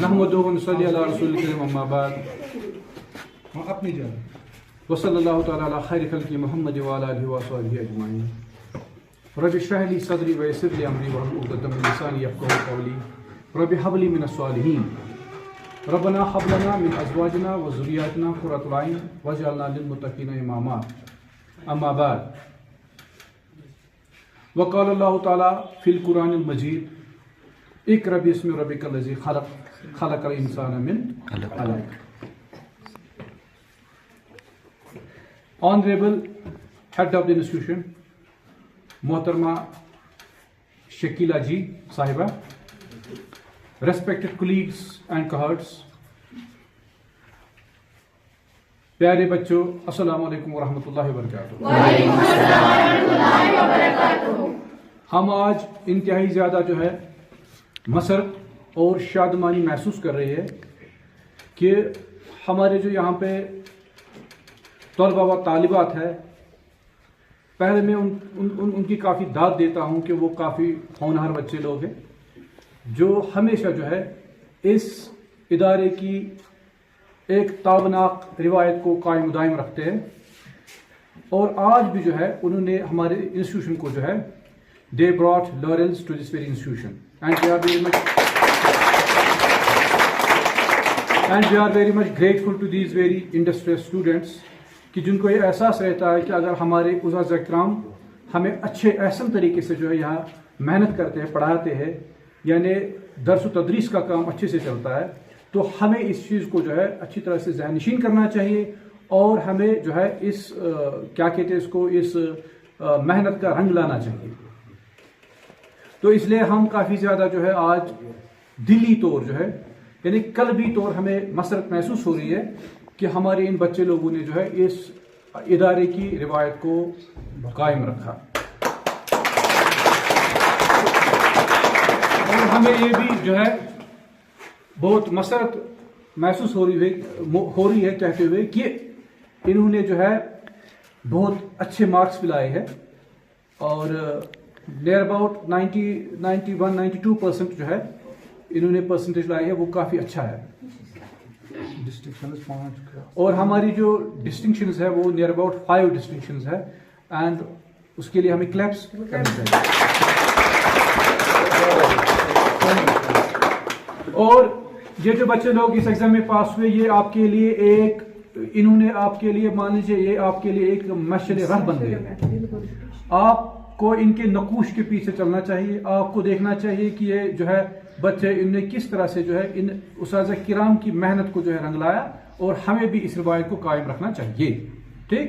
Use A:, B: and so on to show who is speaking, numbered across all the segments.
A: نحمدہ ونصلی علی رسول الکریم اما بعد
B: اپنی جان
A: وصلی اللہ تعالی علی خیر خلق محمد وعلی آلہ وصحبہ اجمعین رب اشرح لی صدری ویسر لی امری واحلل عقدۃ من لسانی یفقهوا قولی رب هب لی من الصالحین ربنا هب لنا من ازواجنا وذریاتنا قرۃ اعین واجعلنا للمتقین اماما اما بعد وقال اللہ تعالی فی القرآن المجید اقرأ باسم ربک الذی خلق خلق الانسان من علق. Honorable Head of the Institution, Mohtarma Shakila Ji Sahiba, respected colleagues and cohorts, پیارے بچوں السلام علیکم ورحمۃ اللہ وبرکاتہ.
C: وعلیکم السلام ورحمۃ اللہ وبرکاتہ.
A: ہم آج انتہائی زیادہ جو ہے مسرت اور شادمانی محسوس کر رہے ہیں کہ ہمارے جو یہاں پہ طلبہ و طالبات ہے، پہلے میں ان کی کافی داد دیتا ہوں کہ وہ کافی ہونہار بچے لوگ ہیں جو ہمیشہ جو ہے اس ادارے کی ایک تابناک روایت کو قائم دائم رکھتے ہیں، اور آج بھی جو ہے انہوں نے ہمارے انسٹیٹیوشن کو جو ہے they brought laurels to this very institution and we are very much grateful to these very industrious students کہ جن کو یہ احساس رہتا ہے کہ اگر ہمارے اساتذہ کرام ہمیں اچھے احسن طریقے سے جو ہے یہاں محنت کرتے ہیں، پڑھاتے ہیں، یعنی درس و تدریس کا کام اچھے سے چلتا ہے، تو ہمیں اس چیز کو جو ہے اچھی طرح سے ذہن نشین کرنا چاہیے اور ہمیں جو ہے اس کیا کہتے ہیں اس کو، اس محنت کا رنگ لانا چاہیے. تو اس لیے ہم کافی زیادہ جو ہے آج دلی طور جو ہے یعنی قلبی طور ہمیں مسرت محسوس ہو رہی ہے کہ ہمارے ان بچے لوگوں نے جو ہے اس ادارے کی روایت کو قائم رکھا، اور ہمیں یہ بھی جو ہے بہت مسرت محسوس ہو رہی ہے کہتے ہوئے کہ انہوں نے جو ہے بہت اچھے مارکس بھی لائے ہیں، اور نیئر اباؤٹ 91-92% جو ہے انہوں نے پرسنٹیج لائی ہے، وہ کافی اچھا ہے. اور ہماری جو ڈسٹنکشنز ہے وہ نیئر اباؤٹ 5 ڈسٹنکشنز ہے، اینڈ اس کے لیے ہمیں کلیپس کرنا چاہیے. اور یہ جو بچے لوگ اس ایگزام میں پاس ہوئے، یہ آپ کے لیے ایک انہوں نے آپ کے لیے مان لیجیے یہ آپ کے لیے ایک مشعل راہ بن گئے. آپ کو ان کے نقوش کے پیچھے چلنا چاہیے، آپ کو دیکھنا چاہیے کہ یہ جو ہے بچے ان نے کس طرح سے جو ہے ان اساتذہ کرام کی محنت کو جو ہے رنگ لایا، اور ہمیں بھی اس روایت کو قائم رکھنا چاہیے. ٹھیک.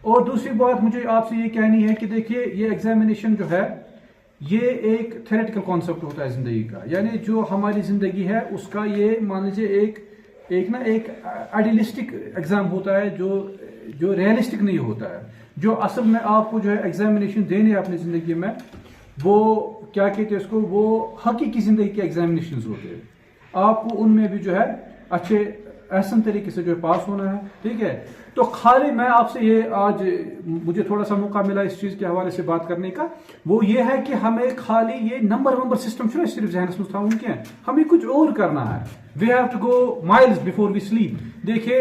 A: اور دوسری بات مجھے آپ سے یہ کہنی ہے کہ دیکھیے یہ ایگزامینیشن جو ہے یہ ایک تھیوریٹیکل کانسیپٹ ہوتا ہے زندگی کا، یعنی جو ہماری زندگی ہے اس کا یہ مان لیجیے ایک آئیڈیلسٹک ایگزام ہوتا ہے جو ریئلسٹک نہیں ہوتا ہے. جو اصل میں آپ کو جو ہے ایگزامینیشن دینے اپنی زندگی میں، وہ کیا کہتے ہیں اس کو، وہ حقیقی زندگی کے ایگزامینیشنز ہوتے ہیں. آپ کو ان میں بھی جو ہے اچھے احسن طریقے سے جو ہے پاس ہونا ہے. ٹھیک ہے. تو خالی میں آپ سے یہ آج مجھے تھوڑا سا موقع ملا اس چیز کے حوالے سے بات کرنے کا، وہ یہ ہے کہ ہمیں خالی یہ نمبر سسٹم چھنا صرف ذہنس میں تھاؤن کی، ہمیں کچھ اور کرنا ہے. We have to go miles before we sleep. دیکھیے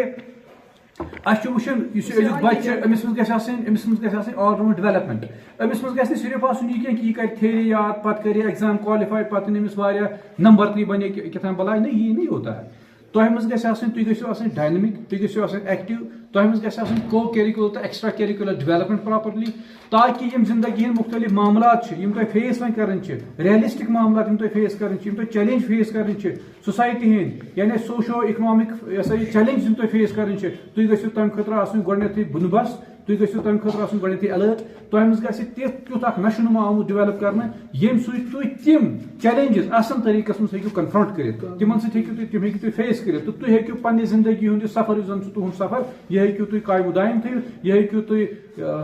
A: اچھا وچن اس بچہ امس مز گژھِ آسٕنۍ آل راؤنڈ ڈیولپمنٹ. امس مز گژھِ نہٕ صرف آسُن یہ کہ یہ کر تھیری یاد، پتہ کرے ایگزام کوالیفائی، پتہ امس واریاہ نمبر تھی بنے کتنا بلائی. نہیں، یہ نہیں ہوتا ہے. تہ مز گژھِ آسٕنۍ، تُہۍ گٔژھِو آسٕنۍ ڈاینمک، تُہۍ گٔژھِو آسٕنۍ ایکٹیو، تہ مز گژھِ آسٕنۍ کو کیریکولر تہٕ ایکسٹرا کیریکولر ڈیولپمنٹ پراپرلی، تاکہ یم زندگی ہند مختلف معاملات یم تُہۍ فیس وۄنۍ کران چھِ، ریئلسٹک معاملات یم تُہۍ فیس کران چھِ، یم تُہۍ چیلنج فیس کران چھِ سوسائٹی ہند، یعنی سوشو اکنامک یہ چیلنج یم تُہۍ فیس کران چھِ، تُہۍ گٔژھِو تمہِ خٲطرٕ آسٕنۍ گۄڈنیتھٕے بندوبست، تُہۍ گٔژھِو تمہِ خٲطرٕ آسٕنۍ گۄڈنیتھٕے الرٹ. تۄہہِ منٛز گژھِ تیُتھ اکھ نشو نما آمُت ڈیولپ کرنہٕ ییٚمہِ سۭتۍ تُہۍ تِم چیلنجز اصل طریقس منٛز ہیٚکِو کنفرنٹ کٔرِتھ، تِمن سۭتۍ ہیٚکِو تُہۍ فیس کٔرِتھ، تہٕ تُہۍ ہیٚکِو پننہِ زندگی ہُنٛد یہِ سفر یُس زن چھُ تُہُنٛد سفر، یہِ ہیٚکِو تُہۍ قائم دائم تھٲوِتھ، یہِ ہیٚکِو تُہۍ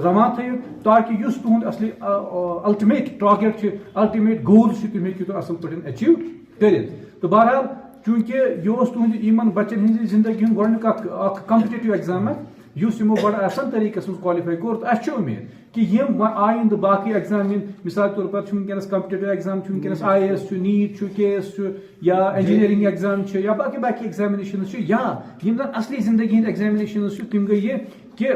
A: رواں تھٲوِتھ، تاکہِ یُس تُہُنٛد اصلی الٹِمیٹ ٹارگیٹ چھُ، الٹِمیٹ گول چھُ، تِم ہیٚکِو تُہۍ اصل پٲٹھۍ ایچیو کٔرِتھ. تہٕ بہرحال چوٗنٛکہِ یہِ اوس تُہنٛدِ یِمن بچن ہٕنٛزِ زندگی ہُنٛد گۄڈنیُک اکھ کمپٹیٹیو ایگزام، یُس یِمو بڑٕ اصل طریقس منٛز کالِفاے کوٚر تہٕ اَسہِ چھِ اُمید کہ یِم آیندٕ باقٕے ایگزام یِن مثال طور پر چھُ وٕنکیٚنس کمپٹیٹو ایگزام چھُ وٕنکیٚنس IAS چھُ نیٖٹ چھُ KS چھُ یا انجینئرنگ ایگزام چھُ یا باقٕے باقٕے ایگزامنیشنز چھِ یا یِم زن اصلی زندگی ہٕنٛدۍ ایگزامنیشنز چھِ تِم گٔے یہِ کہِ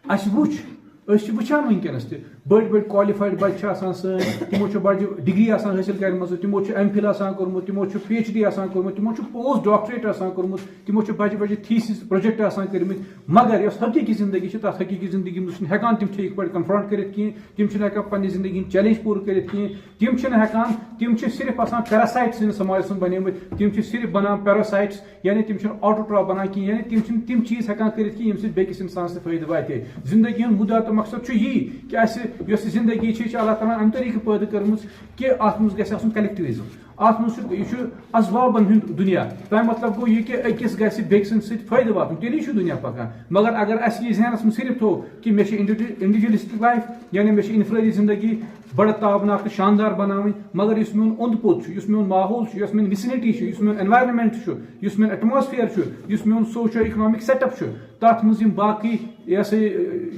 A: اَسہِ وٕچھ أسۍ چھِ وٕچھان وٕنکیٚنس تہِ بٔڑۍ بٔڑۍ کالِفایڈ بچہِ چھِ آسان سٲنۍ تِمو چھِ بڑِ ڈگری آسان حٲصِل کٔرمٕژ تِمو چھُ MPhil آسان کوٚرمُت تِمو چھُ PhD آسان کوٚرمُت تِمو چھُ پوسٹ ڈاکٹریٹ آسان کوٚرمُت تِمو چھُ بجہِ بجہِ تھیسِس پروجیکٹ آسان کٔرمٕتۍ مگر یۄس حقیٖقی زندگی چھِ تتھ حقیٖقی زندگی منٛز چھِنہٕ ہٮ۪کان تِم ٹھیٖک پٲٹھۍ کنفرنٹ کٔرِتھ کِہیٖنۍ تِم چھِنہٕ ہٮ۪کان پننہِ زندگی ہٕنٛدۍ چیلینج پوٗرٕ کٔرِتھ کِہیٖنۍ تِم چھِنہٕ ہٮ۪کان تِم چھِ صرف آسان پیراسایٹ سٲنِس سماجس منٛز بنیمٕتۍ تِم چھِ صرف بنان پیراسایٹس یعنی تِم چھِنہٕ آٹوٹراف بنان کِہیٖنۍ یعنی تِم چھِنہٕ تِم چیٖز ہٮ۪کان کٔرِتھ کِہیٖنۍ ییٚمہِ سۭتۍ بیٚکِس انسانس تہِ فٲیدٕ واتہِ ہے زندگی ہُنٛد مُدا تہٕ مقصد چھُ یی کہِ اَسہِ یۄس یہِ زندگی چھِ یہِ چھِ اللہ تعالیٰ ہن امہِ طریٖقہٕ پٲدٕ کٔرمٕژ کہِ اتھ منٛز گژھِ آسُن کلیکٹِوِزم اتھ منٛز چھُ یہِ چھُ اسبابن ہُنٛد دُنیا تمیُک مطلب گوٚو یہِ کہِ أکِس گژھِ بیٚکہِ سٕنٛدِ سۭتۍ فٲیدٕ واتُن تیٚلی چھُ دُنیا پکان مگر اگر اَسہِ یہِ ذہنس منٛز صرف تھوٚو کہِ مےٚ چھِ انڈیوجوَلِسٹِک لایف یعنی مےٚ چھِ انفرٲدی زندگی بڑٕ تابناک تہٕ شاندار بناوٕنۍ مگر یُس میون اوٚنٛد پوٚت چھُ یُس میون ماحول چھُ یۄس میٲنۍ وِسنٹی چھُ یُس میون انوارمنٹ چھُ یُس میون ایٹماسفیر چھُ یُس میون سوشو اِکنامک سیٹ اپ چھُ تتھ منٛز یِم باقٕے یہِ ہسا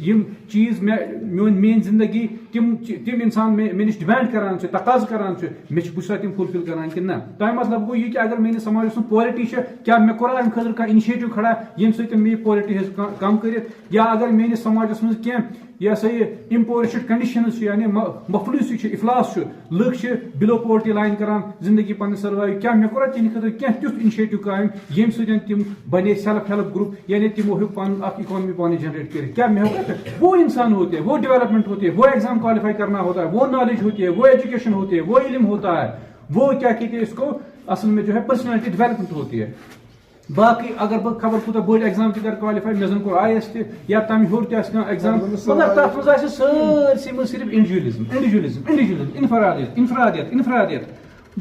A: یِم چیٖز میٲنۍ زندگی تِم انسان مےٚ نِش ڈِمینڈ کران چھِ تقاضہٕ کران چھِ مےٚ چھِ بہٕ چھُسا تِم فُلفل کران کِنہٕ نہ تمیُک مطلب گوٚو یہِ کہِ اگر میٲنِس سماجس منٛز پاورٹی چھِ کیاہ مےٚ کوٚرا امہِ خٲطرٕ کانٛہہ اِنِشیٹِو کھڑا ییٚمہِ سۭتۍ مےٚ یہِ پاورٹی ہیٚژ کم کٔرِتھ یا اگر میٲنِس سماجس منٛز کینٛہہ یہِ ہسا یہِ اِمپورِشڈ کنڈِشنز چھِ یعنی مفلوٗسی چھِ افلاس چھُ لُکھ چھِ بِلو پاورٹی لایِن کران زندگی پنٕنۍ سٔروایو کیاہ مےٚ کوٚرا تِہنٛدِ خٲطرٕ کینٛہہ تیُتھ اِنِشیٹِو قٲیِم ییٚمہِ سۭتۍ تِم بنے سیلف ہیلپ گروپ یعنی تِمو ہیوٚک پنُن اکھ اِکانمی پانے جنریٹ کٔرِتھ کیاہ مےٚ ہیوٚک وہ انسان ہوتے ہیں وہ ڈیولپمنٹ ہوتی ہے وہ ایگزام کوالیفائی کرنا ہوتا ہے وہ نالج ہوتی ہے وہ ایجوکیشن ہوتی ہے وہ علم ہوتا ہے وہ کیا کہتے ہیں اس کو اصل میں جو ہے پرسنالٹی ڈیولپمنٹ ہوتی ہے باقی اگر بہٕ خبر کوٗتاہ بٔڑ ایگزام تہِ کر کوالیفائی مےٚ زن کوٚر IAS تہِ یا تمہِ ہیوٚر تہِ آسہِ کانٛہہ ایگزام مگر تتھ منٛز آسہِ سٲرسٕے منٛز صرف انڈیوجوَلزم انفرادیت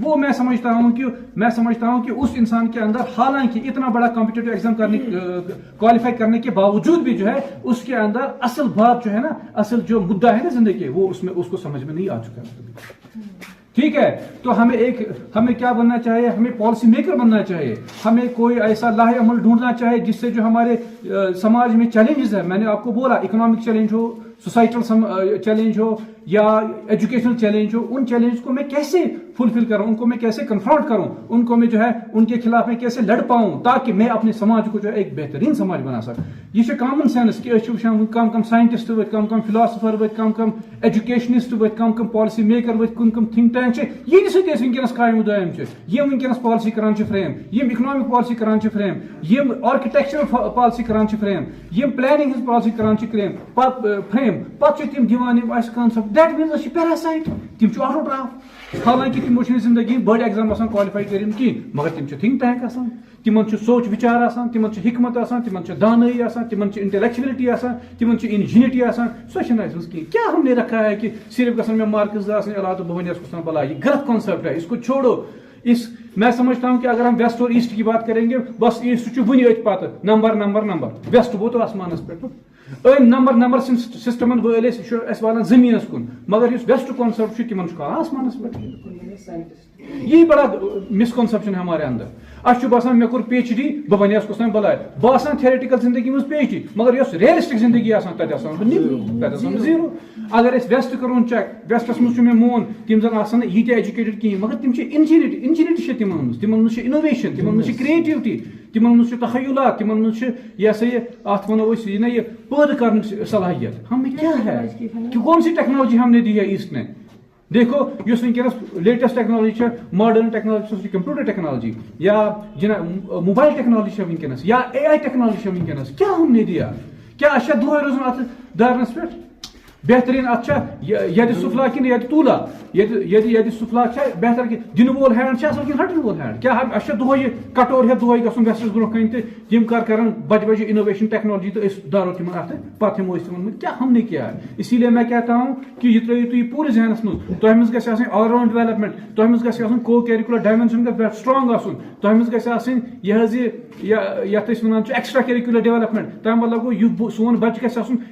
A: وہ میں سمجھتا ہوں کہ اس انسان کے اندر حالانکہ اتنا بڑا کمپٹیٹو ایگزام کوالیفائی کرنے کے باوجود بھی جو ہے اس کے اندر اصل بات جو ہے نا اصل جو مدعا ہے نا زندگی وہ اس کو سمجھ میں نہیں آ چکا ہے ٹھیک ہے تو ہمیں کیا بننا چاہیے ہمیں پالیسی میکر بننا چاہیے ہمیں کوئی ایسا لاہ عمل ڈھونڈنا چاہیے جس سے جو ہمارے سماج میں چیلنجز ہیں میں نے آپ کو بولا اکنامک چیلنج ہو سوسائٹل چیلنج ہو یا ایجوکیشنل چیلنج ہو ان چیلنج کو میں کیسے فلفل کروں ان کو میں کیسے کنفرنٹ کروں ان کو میں جو ہے ان کے خلاف میں کیسے لڑ پاؤں تاکہ میں اپنے سماج کو جو ہے ایک بہترین سماج بنا سکوں یہ کامن سینس کہ کم سائنٹسٹ ورت کم فلاسفر ورت کم ایجوکیشنسٹ ورت کم پالیسی میکر ورت کم تھنک ٹینک یہ سۭتۍ ونکس قائم دائم یم ونکس پالیسی کران فریم یم اکنامک پالیسی کران فریم یم آرکیٹیکچرل پالیسی کران frame M planning his policy کران فریم پتہ تم دِوان کانسپٹ دیٹ مینز پیراسائٹ تم آٹوٹراف حالانکہ تمو زندگی بڑ ایگزام آسان کوالیفائی کرم کہین مگر تم تھنک ٹینک آسان تمن سوچ وچار آسان تمن حکمت آسان تمن دانائی آسان تمن انٹلیکچولیٹی آسان تمن انجینٹی آسان سو کہیں کیا ہم نے رکھا ہے کہ صرف گھن میں مارکس آسان اللہ تو بہت کس بلا یہ غلط کانسیپٹ ہے اس کو چھوڑو میں سمجھتا ہوں کہ اگر ہم ویسٹ اور ایسٹ کی بات کریں گے بس ایسٹ ون ات پتہ نمبر ویسٹ ووت آسمانس پہ نمبر سسٹمن ول والان زمینس کن مگر اس ویسٹ کانسیپٹ تمن آسمانس پہ یہی بڑا مسکنسپشن ہے ہمارے اندر اچھا باسان مے کور PhD بہ بنیاس کس بلائے باسان تھیوریٹیکل زندگی مز PhD مگر اس ریئلسٹک زندگی آسان تت آسان زیرو اگر اس ویسٹ کرون چیک ویسٹس مز مے مون تم زن آسان یہ ایجوکیٹڈ کہیں مگر تم انجینٹی تمن مز انوویشن تمن مز کریٹیوٹی تمن مز تخیلات تمن مز یہ سا یہ ات ونو یہ پید کرنے صلاحیت ہمیں کیا ہے کہ کون سی ٹیکنالوجی ہم نے دی ہے ایسٹ نے دیکھو اس ونکس latest technology modern technology computer technology یا موبائل ٹیکنالوجی ونکس یا AI ٹیکنالوجی ونکس کیا ہم نے دیا کیا اچھا دہے روزن ات دارنس پہ بہترین ات ید سفلا کن ید تولا ید سفلا بہتر کہ دن وول ہینڈ کن ہٹن وول ہینڈ کیا اچھا دہے کٹور ہے دہے گھن ویسٹس برو کن تم کران بجہ بجہ انوویشن ٹیکنالوجی تو دارو تم ات پتہ ہمو تمن کیا ہم نے کیا ہے اسی لیے میں کہتا ہوں کہ یہ ترو تھی پورے ذہنس مز تہ مز گھس آل راؤنڈ ڈیولپمنٹ تہ مز گھس کو کیریکولر ڈائمینشن گھس سٹرانگ آسن تہ مز گھس یت ونان ایکسٹرا کیریکولر ڈیولپمنٹ تمہ مطلب گو سون بچہ گھس آسن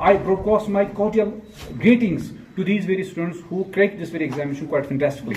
A: I broadcast my cordial greetings to these very students who cracked this very examination quite fantastically.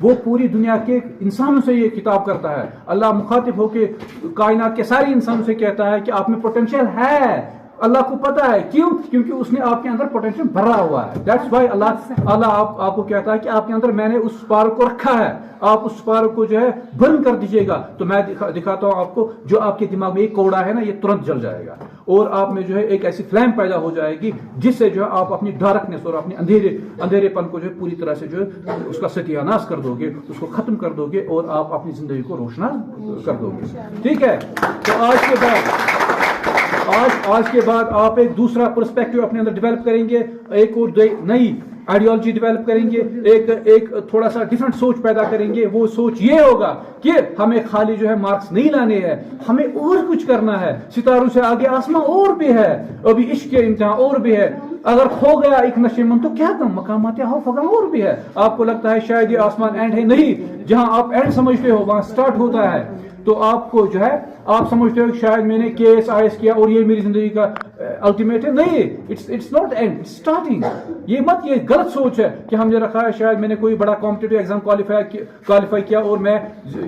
A: وہ پوری دنیا کے انسانوں سے یہ خطاب کرتا ہے. اللہ مخاطب ہو کے کائنات کے سارے انسانوں سے کہتا ہے کہ آپ میں پوٹینشیل ہے. اللہ کو پتا ہے کیوں؟ کیونکہ اس نے آپ کے اندر پوٹینشیل بھرا ہوا ہے. دیٹس وائی اللہ آپ کو کہتا ہے کہ آپ کے اندر میں نے اس اسپارک کو رکھا ہے, آپ اس اسپارک کو جو ہے برن کر دیجیے گا تو میں دکھاتا ہوں آپ کو, جو آپ کے دماغ میں ایک کوڑا ہے نا یہ ترنت جل جائے گا اور آپ میں جو ہے ایک ایسی فلیم پیدا ہو جائے گی جس سے جو ہے آپ اپنی ڈارکنیس اور اپنی اندھیرے پن کو جو ہے پوری طرح سے جو ہے اس کا ستیہ ناش کر دو گے, اس کو ختم کر دو گے اور آپ اپنی زندگی کو روشنا کر دو گے. ٹھیک ہے, تو آج کے بعد آپ ایک دوسرا پرسپیکٹو اپنے اندر ڈیولپ کریں گے, ایک اور نئی آئیڈیالوجی ڈیولپ کریں گے, ایک تھوڑا سا ڈفرنٹ سوچ پیدا کریں گے. وہ سوچ یہ ہوگا کہ ہمیں خالی جو ہے مارکس نہیں لانے ہیں, ہمیں اور کچھ کرنا ہے. ستاروں سے آگے آسمان اور بھی ہے, ابھی عشق کے امتحان اور بھی ہے. اگر کھو گیا ایک نشے من تو کیا کم مقامات فغم اور بھی ہے. آپ کو لگتا ہے شاید یہ آسمان اینڈ ہے, نہیں. جہاں آپ اینڈ سمجھتے ہو وہاں سٹارٹ ہوتا ہے. تو آپ کو جو ہے آپ سمجھتے ہو کہ شاید میں نے KS کیا اور یہ میری زندگی کا الٹیمیٹ ہے, نہیں. It's not end, it's starting. یہ غلط سوچ ہے کہ ہم نے رکھا ہے شاید میں نے کوئی بڑا کمپٹیٹیو ایگزام کوالیفائی کیا اور میں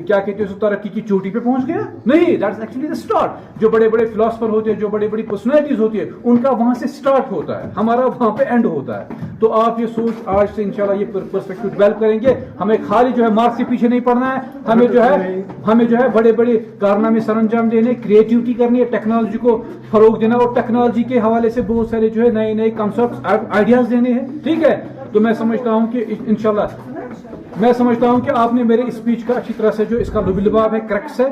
A: کیا کہتے ہیں ترقی کی چوٹی پہ پہنچ گیا, نہیں. That's actually the start. جو بڑے بڑے فلاسفر ہوتے ہیں, جو بڑی بڑی پرسنالٹیز ہوتی ہے, ان کا وہاں سے اسٹارٹ ہوتا ہے, ہمارا وہاں پہ اینڈ ہوتا ہے. تو آپ یہ سوچ آج سے انشاءاللہ یہ پرسپیکٹو ڈیولپ کریں گے. ہمیں خالی جو ہے مارکس کے پیچھے نہیں پڑنا ہے, ہمیں جو ہے بڑے بڑے کارنامے سر انجام دینے, کریٹیوٹی کرنی ہے, ٹیکنالوجی کو فروغ دینا اور ٹیکنالوجی کے حوالے سے بہت سارے جو ہے نئے نئے کنسپٹ آئیڈیاز دینے ہیں. ٹھیک ہے, تو میں سمجھتا ہوں کہ انشاءاللہ میں سمجھتا ہوں کہ آپ نے میرے اسپیچ کا اچھی طرح سے جو اس کا لب لباب ہے, کریکٹس ہے,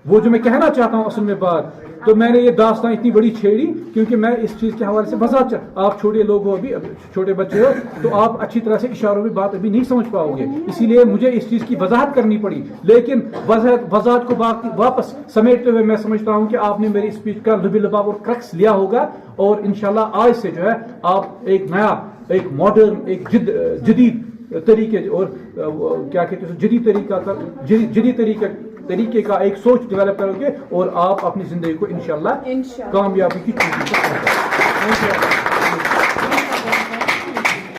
A: وہ جو میں کہنا چاہتا ہوں اصل میں بات, تو میں نے یہ داستان اتنی بڑی چھیڑی کیونکہ میں اس چیز کے حوالے سے وضاحت آپ چھوٹے لوگ ہو, ابھی چھوٹے بچے ہو, تو آپ اچھی طرح سے اشاروں میں بات ابھی نہیں سمجھ پاؤ گے, اسی لیے مجھے اس چیز کی وضاحت کرنی پڑی. لیکن وضاحت کو واپس سمیٹتے ہوئے میں سمجھتا ہوں کہ آپ نے میری اسپیچ کا لب لباب اور کریکٹس لیا ہوگا, اور انشاءاللہ آج سے جو ہے آپ ایک نیا, ایک ماڈرن, ایک جدید طریقے اور کیا کہتے ہیں جدید طریقے کا ایک سوچ ڈیولپ کرو گے اور آپ اپنی زندگی کو انشاءاللہ کامیابی کی چیز